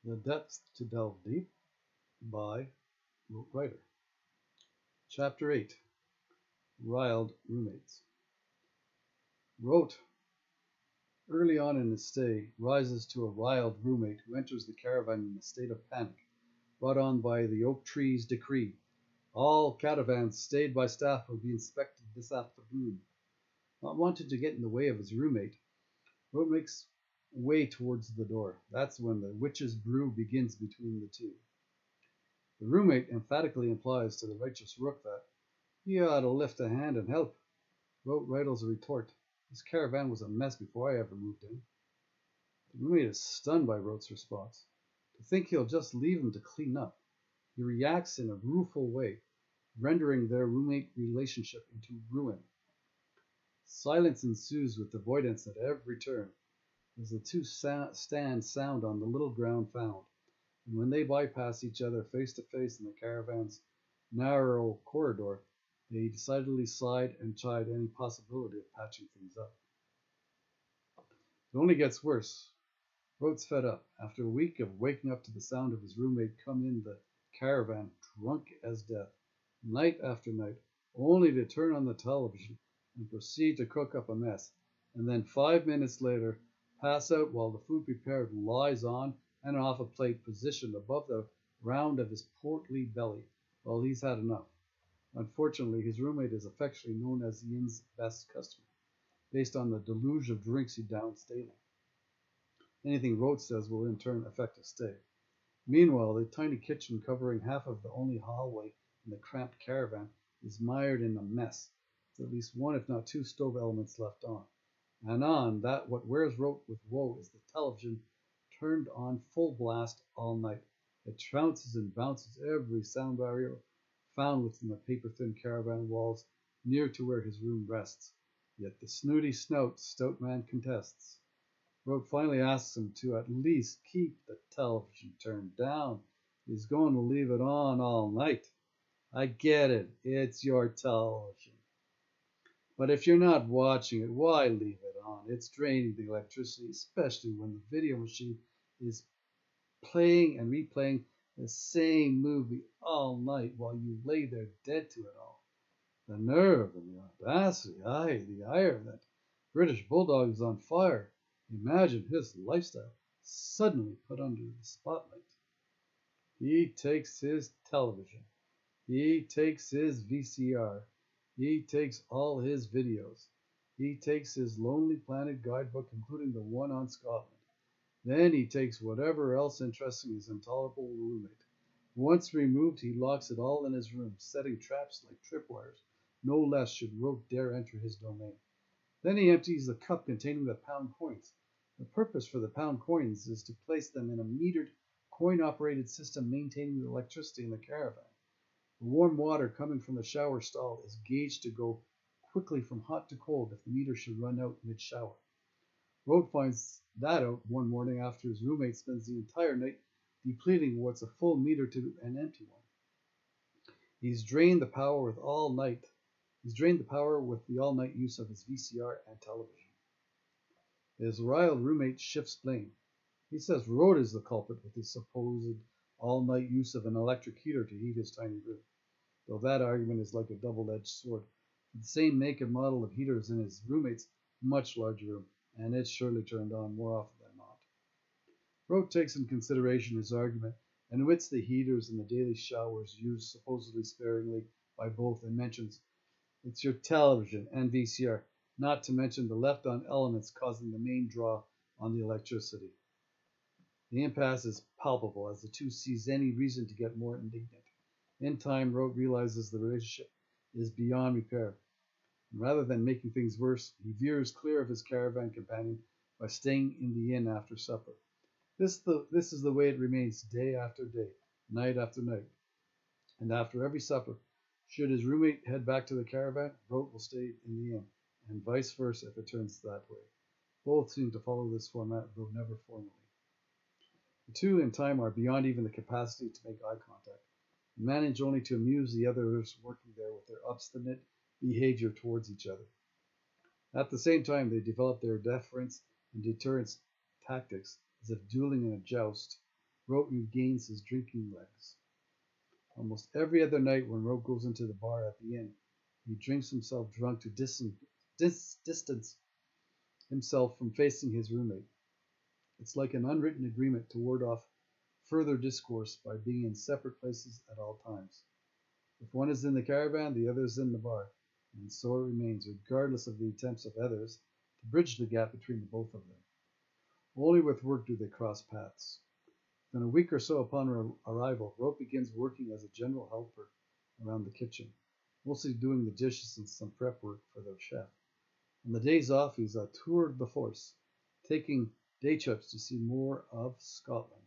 The Depths to Delve Deep by Rote. Chapter 8 Riled Roommates. Rote, early on in his stay, rises to a riled roommate who enters the caravan in a state of panic, brought on by the oak tree's decree. All caravans stayed by staff will be inspected this afternoon. Not wanting to get in the way of his roommate, Rote makes way towards the door. That's when the witch's brew begins between the two. The roommate emphatically implies to the righteous Rook that "you ought to lift a hand and help." Rote rattles a retort. "This caravan was a mess before I ever moved in." The roommate is stunned by Rote's response. To think he'll just leave him to clean up. He reacts in a rueful way, rendering their roommate relationship into ruin. Silence ensues with avoidance at every turn, as the two stand sound on the little ground found, and when they bypass each other face to face in the caravan's narrow corridor, they decidedly side and chide any possibility of patching things up. It only gets worse. Rote's fed up. After a week of waking up to the sound of his roommate come in the caravan, drunk as death, night after night, only to turn on the television and proceed to cook up a mess, and then 5 minutes later pass out while the food prepared lies on and off a plate positioned above the round of his portly belly. Well, he's had enough. Unfortunately, his roommate is affectionately known as the inn's best customer, based on the deluge of drinks he downs daily. Anything Rote says will in turn affect his stay. Meanwhile, the tiny kitchen covering half of the only hallway in the cramped caravan is mired in a mess, with at least one if not two stove elements left on. And on that what wears Rote with woe is the television turned on full blast all night. It trounces and bounces every sound barrier found within the paper-thin caravan walls near to where his room rests. Yet the snooty stout man contests. Rote finally asks him to at least keep the television turned down. He's going to leave it on all night. I get it, it's your television. But if you're not watching it, why leave it on? It's draining the electricity, especially when the video machine is playing and replaying the same movie all night while you lay there dead to it all. The nerve and the audacity, aye, the ire that British bulldog is on fire. Imagine his lifestyle suddenly put under the spotlight. He takes his television. He takes his VCR. He takes all his videos. He takes his Lonely Planet guidebook, including the one on Scotland. Then he takes whatever else interesting his intolerable roommate. Once removed, he locks it all in his room, setting traps like tripwires. No less should Rote dare enter his domain. Then he empties the cup containing the pound coins. The purpose for the pound coins is to place them in a metered, coin-operated system maintaining the electricity in the caravan. The warm water coming from the shower stall is gauged to go quickly from hot to cold if the meter should run out mid-shower. Rote finds that out one morning after his roommate spends the entire night depleting what's a full meter to an empty one. He's drained the power with the all-night use of his VCR and television. His riled roommate shifts blame. He says Rote is the culprit with his supposed all-night use of an electric heater to heat his tiny room, though that argument is like a double-edged sword. The same make and model of heater is in his roommate's much larger room, and it's surely turned on more often than not. Rote takes into consideration his argument and omits the heaters and the daily showers used supposedly sparingly by both, and mentions it's your television and VCR, not to mention the left-on elements causing the main draw on the electricity. The impasse is palpable as the two seize any reason to get more indignant. In time, Rote realizes the relationship is beyond repair. And rather than making things worse, he veers clear of his caravan companion by staying in the inn after supper. This is the way it remains day after day, night after night. And after every supper, should his roommate head back to the caravan, Rote will stay in the inn, and vice versa if it turns that way. Both seem to follow this format, though never formally. The two in time are beyond even the capacity to make eye contact, and manage only to amuse the others working there with their obstinate behavior towards each other. At the same time, they develop their deference and deterrence tactics as if dueling in a joust. Rote regains his drinking legs. Almost every other night when Rote goes into the bar at the inn, he drinks himself drunk to distance himself from facing his roommate. It's like an unwritten agreement to ward off further discourse by being in separate places at all times. If one is in the caravan, the other is in the bar, and so it remains, regardless of the attempts of others to bridge the gap between the both of them. Only with work do they cross paths. Then a week or so upon arrival, Rope begins working as a general helper around the kitchen, mostly doing the dishes and some prep work for the chef. On the days off, he's a tour de force, taking day trips to see more of Scotland.